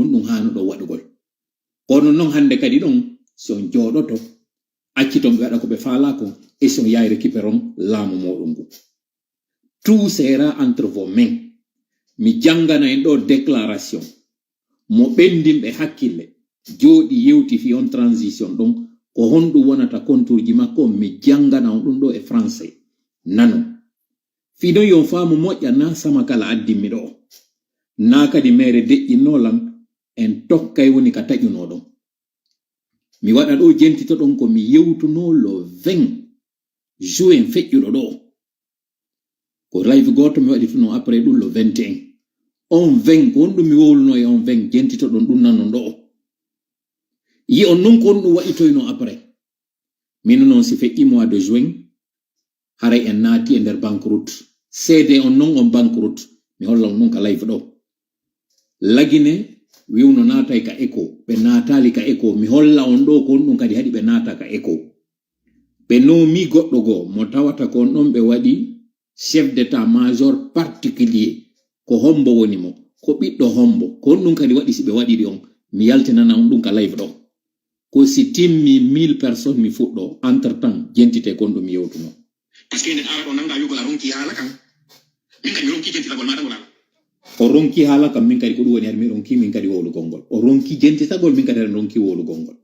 on ɗum hanuɗo waɗugol kono noon hande kadi ɗon son jooɗoto acciton ɓe waɗa ko ɓe faala ko et son yahi récupéron laamu moɗon ngu tout sera entre vos mains mi jangana en ɗo déclaration mo ɓendinɓe hakkille jooɗi yewti fi on transition ɗon ko honɗum wonata contour ji makko mi jangana on ɗum ɗo e français nano fiɗon yon faamu moƴƴa na sama kala addinmi ɗo na kadi mere deƴƴinnolam en tokkay woni ka taƴunoɗon mi waɗa ɗo jentito ɗon ko mi yewtuno lo 20 juin feƴƴuɗo ɗo ko live goto mi waɗi tuno après ɗum lo 21 on 20 ko honɗum mi wowluno e on 20 jentito ɗon ɗum nanon ɗo yi on non ko honɗum waɗitoyno après min noon si feƴƴi mois de juin haray en naati e nder banqueroute cede on non on banqueroute mi holla on non ka live ɗo lagine wiwno naatay ka écho ɓe naatali ka écho mi holla on ɗo ko honɗum kadi haɗi ɓe naata ka écho ɓe noomi goɗɗo goo mo tawata kon ɗon ɓe waɗi chef d'état major particulier ko hombo woni mo ko ɓiɗɗo hombo ko honɗum kadi waɗi si ɓe waɗiri on mi yaltinana on ɗum ka live ɗo ko si timmi 1000 personnes mi fuɗɗo entre temps jentite gonɗum mi yewtuno par ce que nden ara ɗo nanga yugol a ronki haala kan min kadi mi ronki jentitagol maɗa ngol ala o ronki haala kam min kadi ko ɗum woni mi ronki min kadi wowlugol ngol o ronki jentitagol min kadi ronki wowlugol ngol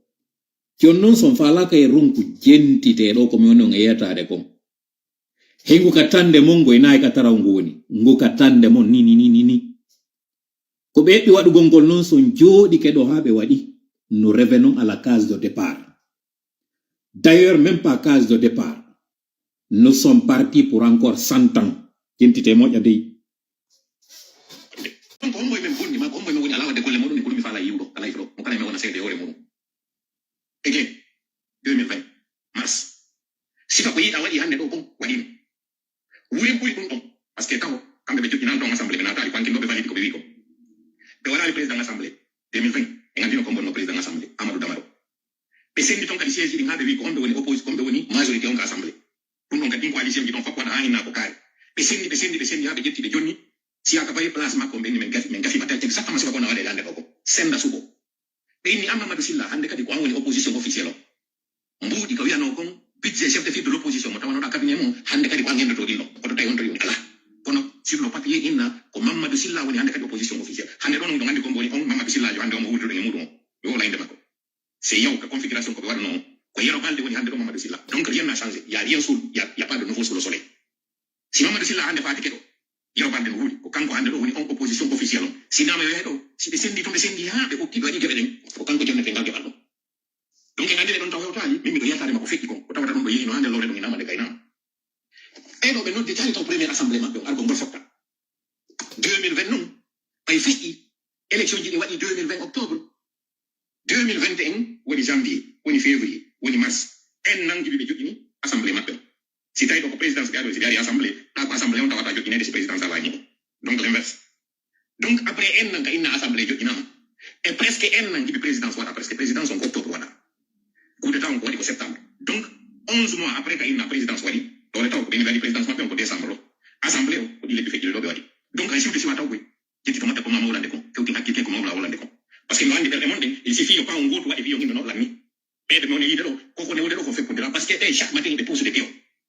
jon noon son falaka e ronku jentite ɗo komi woni on e yetade kon hengu ka tande mon ngoy nayi ka taraw ngu woni ngu ka tande mon ni ko ɓe heɓɓi waɗugol ngol noon son jooɗi keɗo ha ɓe waɗi nous revenons à la case de départ d'ailleurs même pas case de départ nous sommes partis pour encore 100 ans jentite moƴƴa dey ko homboy men bonni ma ko homboy men woni ala wadde golle moɗon ko ɗum mi faala yiwɗo ala yiwɗo mo kala mi wona seede hoore muɗum again 2020 mars sifa ko yiɗa waɗi hannde ɗo bon waɗino wurin ɓuri ɗum ɗon par ce que taw kamɓe ɓe joƴƴinani ɗon assemblée ɓe natali pankin ɗo ɓe validi ko ɓe wi ko ɓe waɗali président assemblée 2020 ɓe gandino ko bonno président assemblée amadou damaro ɓe sendi toon kadi siége ɗin ha ɓe wi ko homɓe woni opposition homɓe woni majorité on ka assemblée ɗum ɗon kadi ɗin coalition ji ɗon fop waɗa ha hinna ko kaari ɓe sendi ha ɓe ƴetti ɓe jonni siyaka bayi place makko ɓenni min gafi batel exactement sifa kona waɗe hande ɗo ko senda suɓo ɓe inni Amadou Sylla hande kadi ko an woni opposition officiel o mbuuɗi ko wiyano kon budget chef de file de l' opposition mo tawanoɗa cabinet mum hande kadi ko an hendoto ɗin ɗo koto tawi on tori ala kono sur le papier inna ko Mamadou Sylla woni hande kadi opposition officiel hande ɗon ɗo gandi ko mboni on Mamadou Sylla jo hande omo wurduɗo e muɗum o ɓe wola inde makko c'est yaw ka configuration ko ɓe waɗano on ko yero balde woni hande ɗo Mamadou Sylla donc rien n'a changé y a rien sous y a pas de nouveau sous le soleil si Mamadou Sylla hande faati keɗo yero balde no huuli ko kanko hande ɗo woni on opposition officiel o sinama yo heɗo si ɓe sendi to ɓe sendi ha ɓe ɓokki ɓe waɗi geɓe ɗen ko kanko jonnete ngal geɓal ɗo donc en andine ɗon taw hewtali min miɗo yiyatade makko feƴƴi kon ko tawata ɗum ɗo yehi no hande lowre ɗum inama nde gaynama ɓeɗo ɓe nodde tali taw première assemblée maɓɓe o argol ngol fotta 2020 noon ɓay feƴƴi élection ji ɗi waɗi 2020 octobre 2021 woni janvier woni février woni mars en nangiɓe ɓe joƴƴini assemblée maɓɓe o si tawi ɗo ko présidence ɓe aɗo si ɓe ari assemblée ɗa ko assemblée on tawata joƴƴinede si présidence alañi o donc l' inverse donc après en nan ka inna assemblée joƴƴinama et presque en nan jiɓi présidence waɗa presque présidence on ko octobre waɗa coup d'état on ko waɗi ko septembre donc 11 mois après ka inna présidence waɗi ɗole taw ko ɓeni waɗi présidence maɓɓe on ko décembre o assemblée o ko ɗi lebbi feƴƴiɗe ɗo ɓe waɗi donc hay siwde siwa taw koy jettito maɓɓe ko mama wolande kon fewtin hakkille ko mawla wolande kon par ce que no andi ɓerɗe mon ɗe il suffit yo pa on goto waɗi wiyo himɓe noon lanni ɓeyde mone yiide ɗo koko newde ɗo ko fekkondira par ce que chaque matin ɓe pousse de pion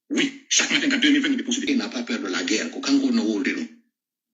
oui chaque matin ka 2020 ɓe pousse de n'a pas peur de la guerre ko kanko no wolde ɗum